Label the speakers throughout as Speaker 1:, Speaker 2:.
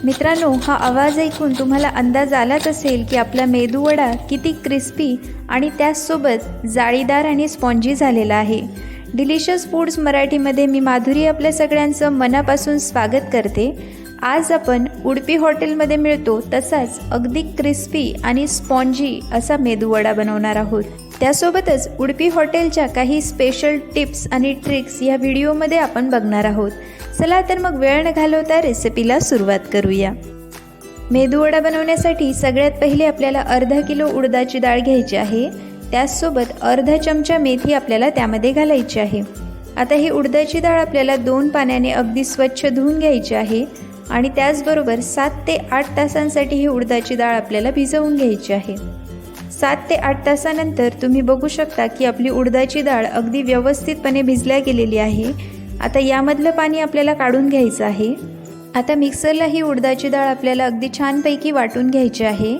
Speaker 1: मित्रांनो, हा आवाज ऐकून तुम्हाला अंदाज आलाच असेल की आपला मेदूवडा किती क्रिस्पी आणि त्याचसोबत जाळीदार आणि स्पॉन्जी झालेला आहे। डिलिशियस फूड्स मराठीमध्ये मी माधुरी आपल्या सगळ्यांचं मनापासून स्वागत करते। आज आपण उडपी हॉटेलमध्ये मिळतो तसाच अगदी क्रिस्पी आणि स्पॉन्जी असा मेदूवडा बनवणार आहोत। त्यासोबतच उडपी हॉटेलच्या काही स्पेशल टिप्स आणि ट्रिक्स या व्हिडिओमध्ये आपण बघणार आहोत। चला तर मग वेळ न घालवता रेसिपीला सुरुवात करूया। मेदूवडा बनवण्यासाठी सगळ्यात पहिले आपल्याला अर्धा किलो उडदाची डाळ घ्यायची आहे। त्याचसोबत अर्धा चमचा मेथी आपल्याला त्यामध्ये घालायची आहे। आता ही उडदाची डाळ आपल्याला 2 पाण्याने अगदी स्वच्छ धुवून घ्यायची आहे आणि त्याचबरोबर 7 ते 8 तासांसाठी ही उडदाची डाळ आपल्याला भिजवून घ्यायची आहे। 7 ते 8 तासानंतर तुम्ही बघू शकता की आपली उडदाची डाळ अगदी व्यवस्थितपणे भिजल्या गेलेली आहे। आता यामधलं पाणी आपल्याला काढून घ्यायचं आहे। आता मिक्सरला ही उडदाची डाळ आपल्याला अगदी छानपैकी वाटून घ्यायची आहे।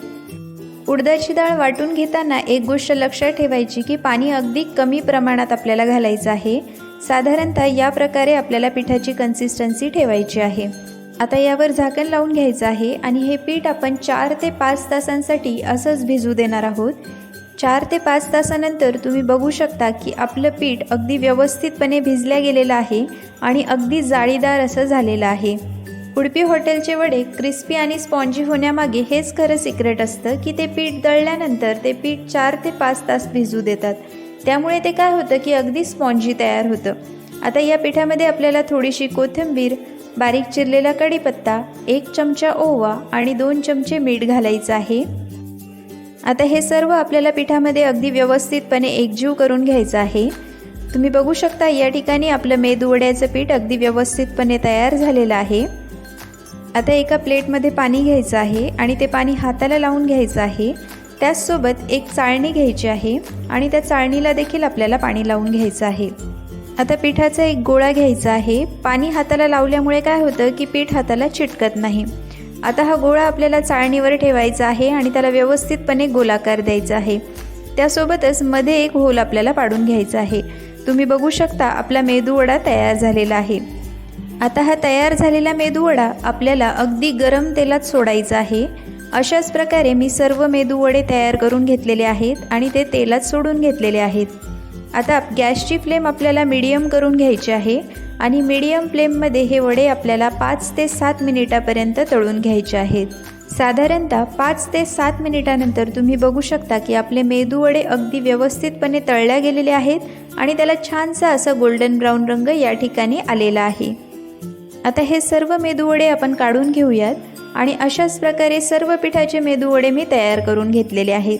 Speaker 1: उडदाची डाळ वाटून घेताना एक गोष्ट लक्षात ठेवायची की पाणी अगदी कमी प्रमाणात आपल्याला घालायचं आहे। साधारणतः या प्रकारे आपल्याला पिठाची कन्सिस्टन्सी ठेवायची आहे। आता यावर झाकण लावून घ्यायचं आहे आणि हे पीठ आपण 4 ते 5 तासांसाठी असंच भिजू देणार आहोत। 4 ते 5 तासानंतर तुम्ही बघू शकता की आपलं पीठ अगदी व्यवस्थितपणे भिजल्या गेलेलं आहे आणि अगदी जाळीदार असं झालेलं आहे। उडपी हॉटेलचे वडे क्रिस्पी आणि स्पॉन्जी होण्यामागे हेच खरं सिक्रेट असतं की ते पीठ दळल्यानंतर ते पीठ 4 ते 5 तास भिजू देतात। त्यामुळे ते काय होतं की अगदी स्पॉन्जी तयार होतं। आता या पिठामध्ये आपल्याला थोडीशी कोथिंबीर, बारीक चिरलेला कढीपत्ता, 1 चमचा ओवा आणि 2 चमचे मीठ घालायचं आहे। आता हे सर्व आपल्याला पिठामध्ये अगदी व्यवस्थितपणे एकजीव करून घ्यायचं आहे। तुम्ही बघू शकता या ठिकाणी आपलं मेदूवड्याचं पीठ अगदी व्यवस्थितपणे तयार झालेलं आहे। आता एका प्लेटमध्ये पाणी घ्यायचं आहे आणि ते पाणी हाताला लावून घ्यायचं आहे। त्याचसोबत एक चाळणी घ्यायची आहे आणि त्या चाळणीला देखील आपल्याला पाणी लावून घ्यायचं आहे। आता पिठाचा एक गोळा घ्यायचा आहे। पाणी हाताला लावल्यामुळे काय होतं की पीठ हाताला चिटकत नाही। आता हा गोळा आपल्याला चाळणीवर ठेवायचा आहे आणि त्याला व्यवस्थितपणे गोलाकार द्यायचा आहे। त्यासोबतच मध्ये एक होल आपल्याला पाडून घ्यायचा आहे। तुम्ही बघू शकता आपला मेदूवडा तयार झालेला आहे। आता हा तयार झालेला मेदूवडा आपल्याला अगदी गरम तेलात सोडायचा आहे। अशाच प्रकारे मी सर्व मेदूवडे तयार करून घेतलेले आहेत आणि ते तेलात सोडून घेतलेले आहेत। आता गॅसची फ्लेम आपल्याला मीडियम करून घ्यायची आहे आणि मीडियम फ्लेममध्ये हे वडे आपल्याला 5 ते 7 मिनिटापर्यंत तळून घ्यायचे आहेत। साधारणतः 5 ते 7 मिनिटानंतर तुम्ही बघू शकता की आपले मेदूवडे अगदी व्यवस्थितपणे तळल्या गेलेले आहेत आणि त्याला छानसा असा गोल्डन ब्राऊन रंग या ठिकाणी आलेला आहे। आता हे सर्व मेदूवडे आपण काढून घेऊयात आणि अशाच प्रकारे सर्व पिठाचे मेदूवडे मी तयार करून घेतलेले आहेत।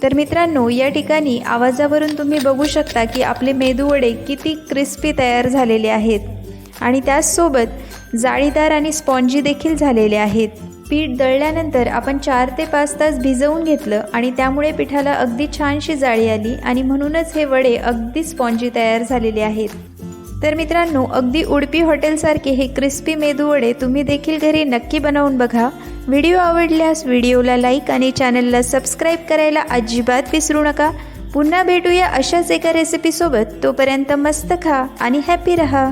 Speaker 1: तर मित्रांनो, या ठिकाणी आवाजावरून तुम्ही बघू शकता की आपले मेदूवडे किती क्रिस्पी तयार झालेले आहेत आणि त्याचसोबत जाळीदार आणि स्पॉन्जी देखील झालेले आहेत। पीठ दळल्यानंतर आपण 4 ते 5 तास भिजवून घेतलं आणि त्यामुळे पिठाला अगदी छानशी जाळी आली आणि म्हणूनच हे वडे अगदी स्पॉन्जी तयार झालेले आहेत। तर मित्रांनो, अगदी उडपी हॉटेलसारखे हे क्रिस्पी मेदूवडे तुम्ही देखील घरी नक्की बनवून बघा। व्हिडिओ आवडल्यास व्हिडिओला लाईक आणि चॅनलला सबस्क्राईब करायला अजिबात विसरू नका। पुन्हा भेटूया अशाच एका रेसिपीसोबत। तोपर्यंत मस्त खा आणि हॅपी रहा।